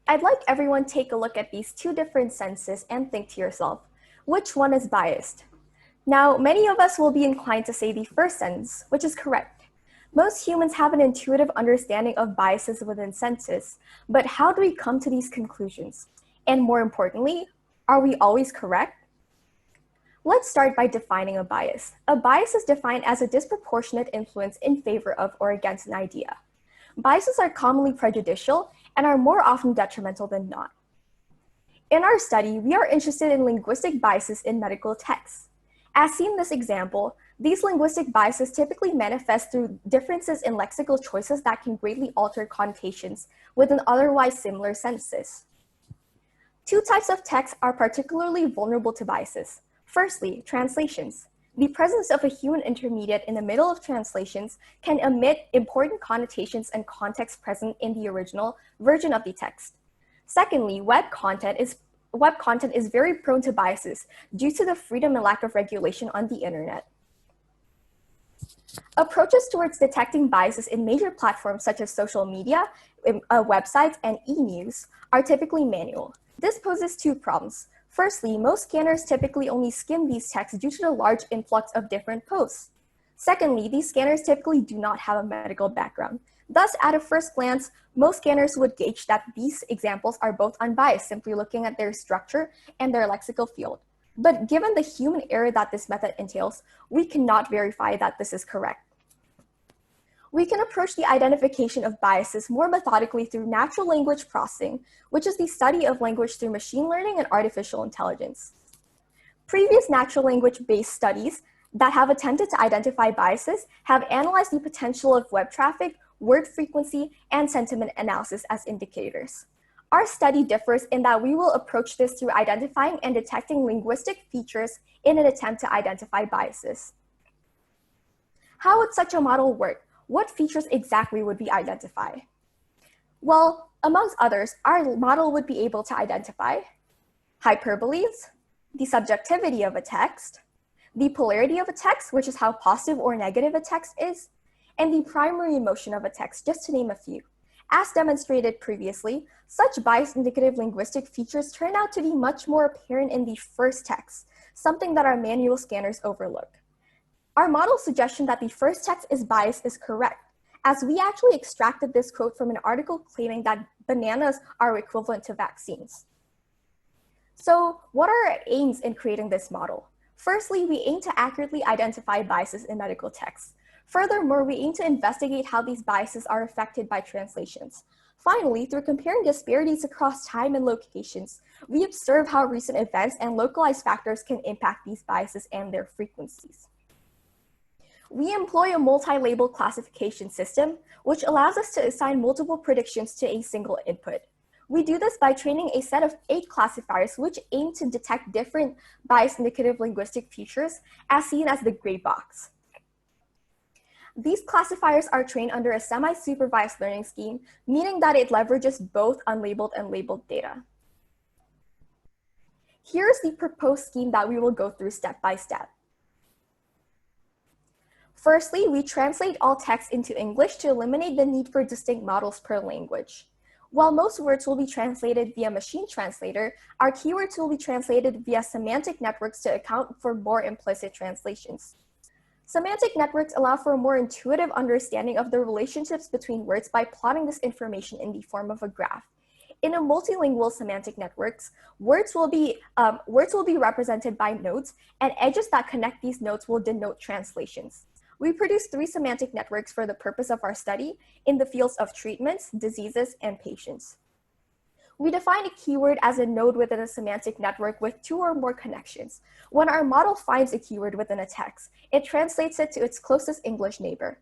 I'd like everyone to take a look at these two different senses and think to yourself, which one is biased? Now, many of us will be inclined to say the first sentence, which is correct. Most humans have an intuitive understanding of biases within senses, but how do we come to these conclusions? And more importantly, are we always correct? Let's start by defining a bias. A bias is defined as a disproportionate influence in favor of or against an idea. Biases are commonly prejudicial and are more often detrimental than not. In our study, we are interested in linguistic biases in medical texts. As seen in this example, these linguistic biases typically manifest through differences in lexical choices that can greatly alter connotations within otherwise similar senses. Two types of text are particularly vulnerable to biases. Firstly, translations. The presence of a human intermediate in the middle of translations can omit important connotations and context present in the original version of the text. Secondly, web content is very prone to biases due to the freedom and lack of regulation on the internet. Approaches towards detecting biases in major platforms such as social media, websites, and e-news are typically manual. This poses two problems. Firstly, most scanners typically only skim these texts due to the large influx of different posts. Secondly, these scanners typically do not have a medical background. Thus, at a first glance, most scanners would gauge that these examples are both unbiased, simply looking at their structure and their lexical field. But given the human error that this method entails, we cannot verify that this is correct. We can approach the identification of biases more methodically through natural language processing, which is the study of language through machine learning and artificial intelligence. Previous natural language-based studies that have attempted to identify biases have analyzed the potential of web traffic, word frequency, and sentiment analysis as indicators. Our study differs in that we will approach this through identifying and detecting linguistic features in an attempt to identify biases. How would such a model work? What features exactly would we identify? Well, amongst others, our model would be able to identify hyperboles, the subjectivity of a text, the polarity of a text, which is how positive or negative a text is, and the primary emotion of a text, just to name a few. As demonstrated previously, such bias-indicative linguistic features turn out to be much more apparent in the first text, something that our manual scanners overlook. Our model's suggestion that the first text is biased is correct, as we actually extracted this quote from an article claiming that bananas are equivalent to vaccines. So what are our aims in creating this model? Firstly, we aim to accurately identify biases in medical texts. Furthermore, we aim to investigate how these biases are affected by translations. Finally, through comparing disparities across time and locations, we observe how recent events and localized factors can impact these biases and their frequencies. We employ a multi-label classification system, which allows us to assign multiple predictions to a single input. We do this by training a set of 8 classifiers which aim to detect different bias-indicative linguistic features, as seen as the gray box. These classifiers are trained under a semi-supervised learning scheme, meaning that it leverages both unlabeled and labeled data. Here's the proposed scheme that we will go through step by step. Firstly, we translate all text into English to eliminate the need for distinct models per language. While most words will be translated via machine translator, our keywords will be translated via semantic networks to account for more implicit translations. Semantic networks allow for a more intuitive understanding of the relationships between words by plotting this information in the form of a graph. In a multilingual semantic networks, words will be represented by nodes, and edges that connect these nodes will denote translations. We produce 3 semantic networks for the purpose of our study in the fields of treatments, diseases, and patients. We define a keyword as a node within a semantic network with 2 or more connections. When our model finds a keyword within a text, it translates it to its closest English neighbor.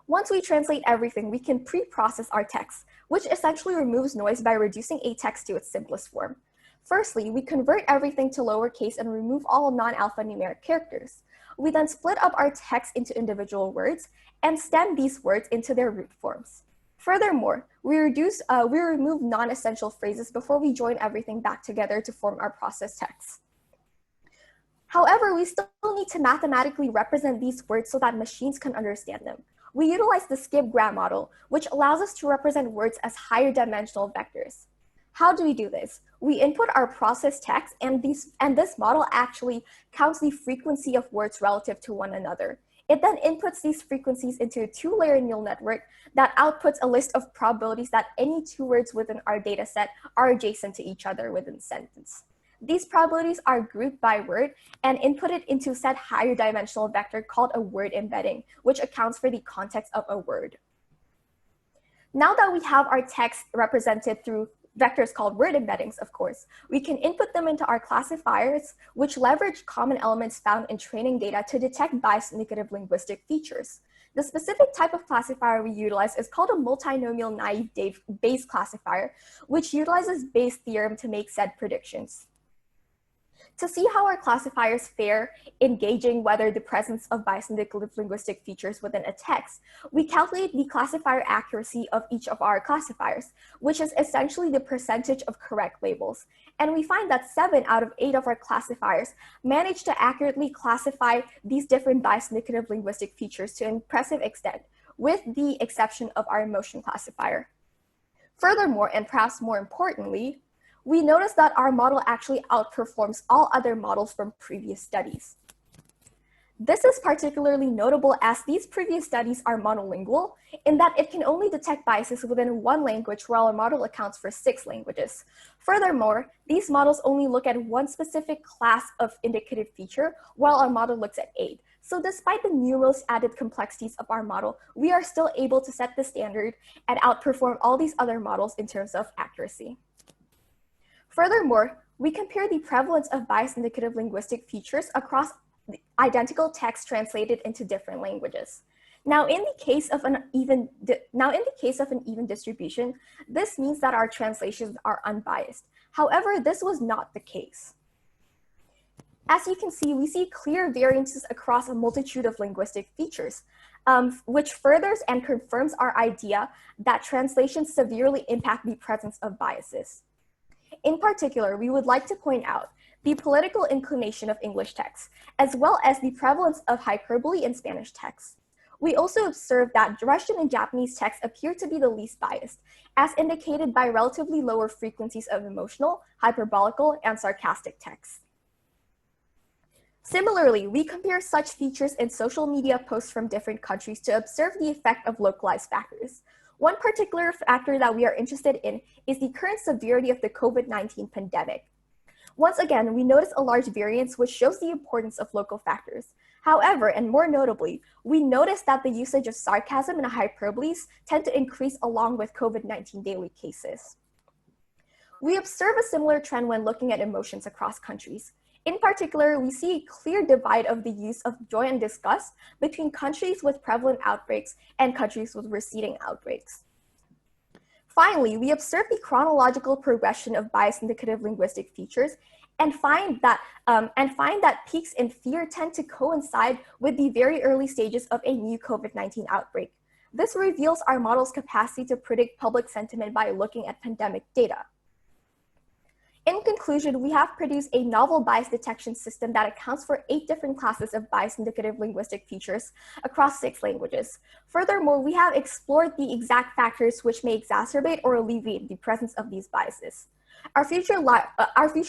Once we translate everything, we can pre-process our text, which essentially removes noise by reducing a text to its simplest form. Firstly, we convert everything to lowercase and remove all non-alphanumeric characters. We then split up our text into individual words and stem these words into their root forms. Furthermore, we remove non-essential phrases before we join everything back together to form our processed text. However, we still need to mathematically represent these words so that machines can understand them. we utilize the skip-gram model, which allows us to represent words as higher dimensional vectors. How do we do this? We input our processed text, and this model actually counts the frequency of words relative to one another. It then inputs these frequencies into a two-layer neural network that outputs a list of probabilities that any two words within our data set are adjacent to each other within a sentence. These probabilities are grouped by word and inputted into said higher dimensional vector called a word embedding, which accounts for the context of a word. Now that we have our text represented through vectors called word embeddings, of course, we can input them into our classifiers, which leverage common elements found in training data to detect bias indicative linguistic features. The specific type of classifier we utilize is called a multinomial naive Bayes classifier, which utilizes Bayes' theorem to make said predictions. To see how our classifiers fare in gauging whether the presence of bias indicative linguistic features within a text, we calculate the classifier accuracy of each of our classifiers, which is essentially the percentage of correct labels. And we find that 7 out of 8 of our classifiers manage to accurately classify these different bias indicative linguistic features to an impressive extent, with the exception of our emotion classifier. Furthermore, and perhaps more importantly, we notice that our model actually outperforms all other models from previous studies. This is particularly notable as these previous studies are monolingual in that it can only detect biases within one language while our model accounts for 6 languages. Furthermore, these models only look at one specific class of indicative feature while our model looks at 8. So despite the numerous added complexities of our model, we are still able to set the standard and outperform all these other models in terms of accuracy. Furthermore, we compare the prevalence of bias indicative linguistic features across identical text translated into different languages. Now, in the case of an even distribution, this means that our translations are unbiased. However, this was not the case. As you can see, we see clear variances across a multitude of linguistic features, which furthers and confirms our idea that translations severely impact the presence of biases. In particular, we would like to point out the political inclination of English texts, as well as the prevalence of hyperbole in Spanish texts. We also observed that Russian and Japanese texts appear to be the least biased, as indicated by relatively lower frequencies of emotional, hyperbolical, and sarcastic texts. Similarly, we compare such features in social media posts from different countries to observe the effect of localized factors. One particular factor that we are interested in is the current severity of the COVID-19 pandemic. Once again, we notice a large variance which shows the importance of local factors. However, and more notably, we notice that the usage of sarcasm and hyperboles tend to increase along with COVID-19 daily cases. We observe a similar trend when looking at emotions across countries. In particular, we see a clear divide of the use of joy and disgust between countries with prevalent outbreaks and countries with receding outbreaks. Finally, we observe the chronological progression of bias indicative linguistic features and find that peaks in fear tend to coincide with the very early stages of a new COVID-19 outbreak. This reveals our model's capacity to predict public sentiment by looking at pandemic data. In conclusion, we have produced a novel bias detection system that accounts for 8 different classes of bias indicative linguistic features across 6 languages. Furthermore, we have explored the exact factors which may exacerbate or alleviate the presence of these biases. Our future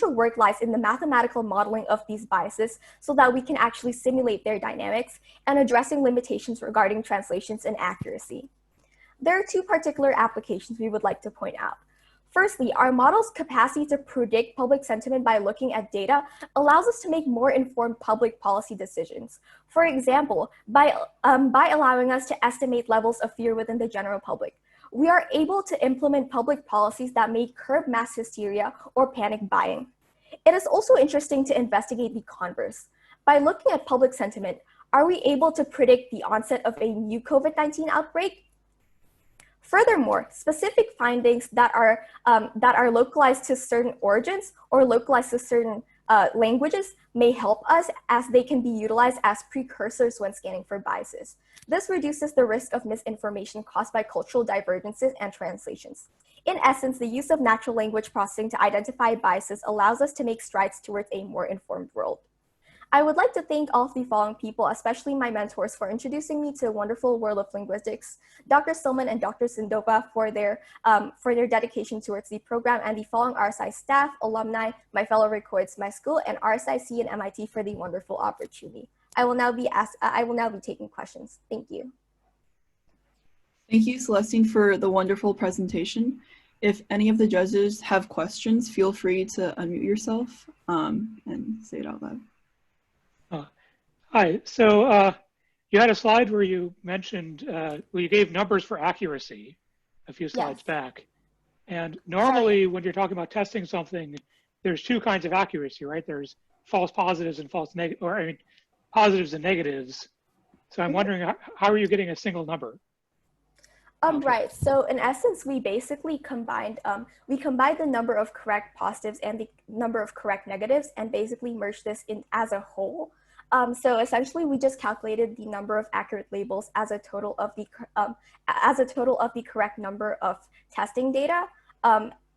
work lies in the mathematical modeling of these biases so that we can actually simulate their dynamics and addressing limitations regarding translations and accuracy. There are 2 particular applications we would like to point out. Firstly, our model's capacity to predict public sentiment by looking at data allows us to make more informed public policy decisions. For example, by allowing us to estimate levels of fear within the general public, we are able to implement public policies that may curb mass hysteria or panic buying. It is also interesting to investigate the converse. By looking at public sentiment, are we able to predict the onset of a new COVID-19 outbreak? Furthermore, specific findings that are localized to certain origins or localized to certain languages may help us as they can be utilized as precursors when scanning for biases. This reduces the risk of misinformation caused by cultural divergences and translations. In essence, the use of natural language processing to identify biases allows us to make strides towards a more informed world. I would like to thank all of the following people, especially my mentors, for introducing me to the wonderful world of linguistics, Dr. Stillman and Dr. Sindopa for their dedication towards the program, and the following RSI staff, alumni, my fellow records, my school, and RSIC and MIT for the wonderful opportunity. I will now be taking questions. Thank you. Thank you, Celestine, for the wonderful presentation. If any of the judges have questions, feel free to unmute yourself and say it out loud. Hi, so you had a slide where you mentioned, well, you gave numbers for accuracy a few slides back. And normally when you're talking about testing something, there's two kinds of accuracy, right? There's false positives and false negatives, or I mean, positives and negatives. So I'm wondering, how are you getting a single number? Right, so in essence, we basically combined the number of correct positives and the number of correct negatives and basically merged this in as a whole. So essentially, we just calculated the number of accurate labels as a total of the correct number of testing data,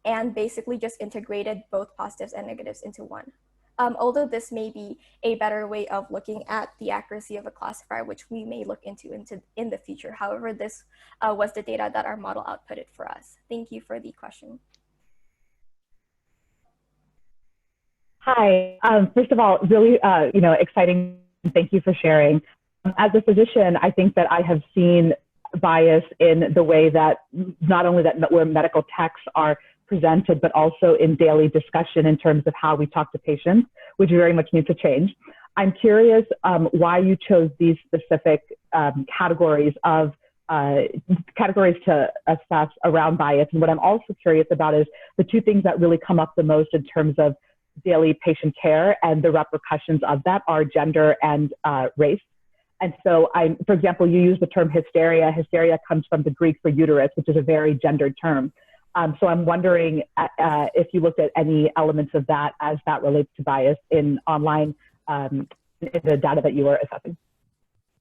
and basically just integrated both positives and negatives into one. Although this may be a better way of looking at the accuracy of a classifier, which we may look into in the future. However, this was the data that our model outputted for us. Thank you for the question. Hi, first of all, really, exciting. Thank you for sharing. As a physician, I think that I have seen bias in the way that not only where medical texts are presented, but also in daily discussion in terms of how we talk to patients, which very much needs to change. I'm curious why you chose these specific categories to assess around bias. And what I'm also curious about is the two things that really come up the most in terms of daily patient care and the repercussions of that are gender and race. And so for example, you use the term hysteria. Hysteria comes from the Greek for uterus, which is a very gendered term. So I'm wondering if you looked at any elements of that as that relates to bias in online, in the data that you were assessing.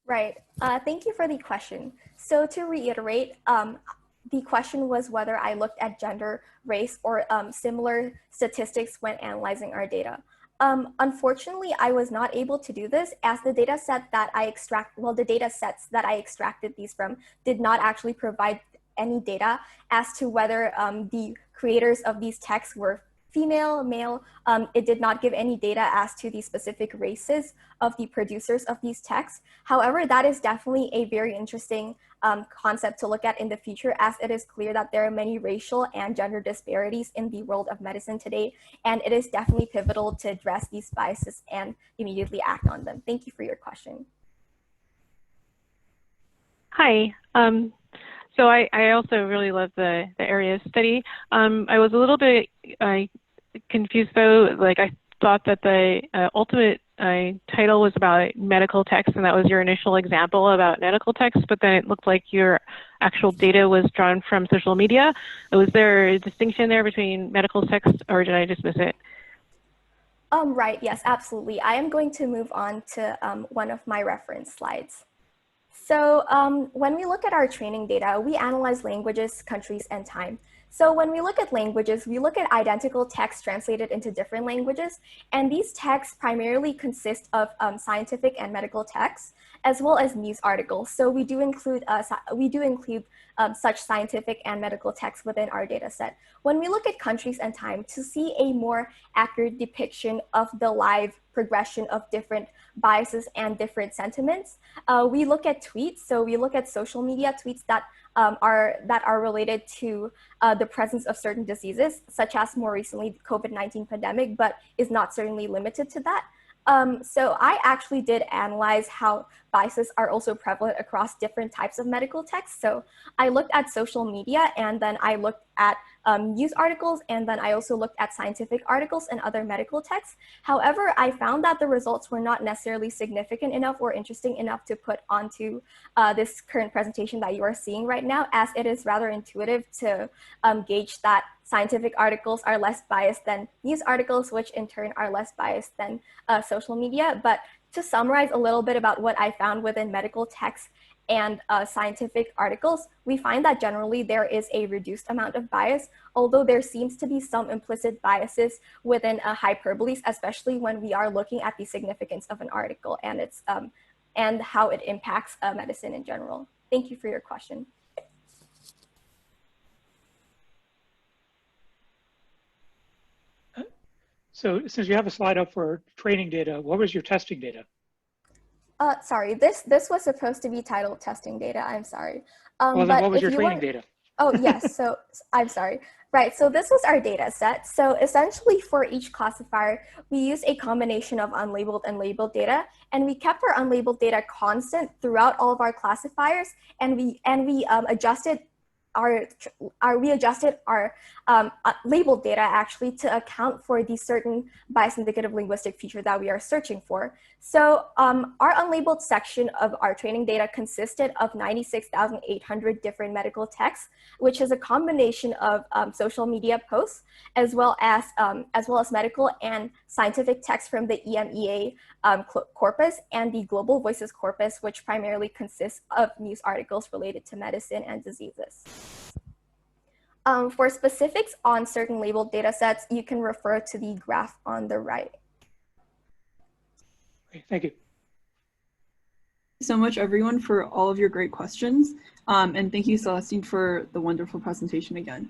Right, thank you for the question. So to reiterate, the question was whether I looked at gender, race, or similar statistics when analyzing our data. Unfortunately, I was not able to do this as the data set that the data sets that I extracted these from did not actually provide any data as to whether the creators of these texts were female, male. It did not give any data as to the specific races of the producers of these texts. However, that is definitely a very interesting concept to look at in the future, as it is clear that there are many racial and gender disparities in the world of medicine today, and it is definitely pivotal to address these biases and immediately act on them. Thank you for your question. Hi. So I also really love the area study. I was a little bit confused though. Like I thought that the ultimate title was about medical text, and that was your initial example about medical text, but then it looked like your actual data was drawn from social media. Was there a distinction there between medical text, or did I just miss it? Right, yes, absolutely. I am going to move on to one of my reference slides. So when we look at our training data, we analyze languages, countries, and time. So when we look at languages, we look at identical text translated into different languages, and these texts primarily consist of scientific and medical texts, as well as news articles. So we do include such scientific and medical texts within our data set. When we look at countries and time, to see a more accurate depiction of the live progression of different biases and different sentiments, we look at tweets. So we look at social media tweets that are related to the presence of certain diseases, such as more recently the COVID-19 pandemic, but is not certainly limited to that. So I actually did analyze how biases are also prevalent across different types of medical texts. So I looked at social media, and then I looked at news articles, and then I also looked at scientific articles and other medical texts. However, I found that the results were not necessarily significant enough or interesting enough to put onto this current presentation that you are seeing right now, as it is rather intuitive to gauge that scientific articles are less biased than news articles, which in turn are less biased than social media. But to summarize a little bit about what I found within medical texts and scientific articles, we find that generally there is a reduced amount of bias, although there seems to be some implicit biases within hyperboles, especially when we are looking at the significance of an article and its and how it impacts medicine in general. Thank you for your question. So since you have a slide up for training data, what was your testing data? Sorry, this was supposed to be titled testing data. I'm sorry. Well, then what was your training data? Oh, yes. So I'm sorry. Right. So this was our data set. So essentially for each classifier, we used a combination of unlabeled and labeled data, and we kept our unlabeled data constant throughout all of our classifiers, and we adjusted our labeled data actually to account for the certain bias indicative linguistic feature that we are searching for. So our unlabeled section of our training data consisted of 96,800 different medical texts, which is a combination of social media posts, as well as medical and scientific texts from the EMEA corpus and the Global Voices corpus, which primarily consists of news articles related to medicine and diseases. For specifics on certain labeled data sets, you can refer to the graph on the right. Okay, thank you. Thank you so much, everyone, for all of your great questions. And thank you, Celestine, for the wonderful presentation again.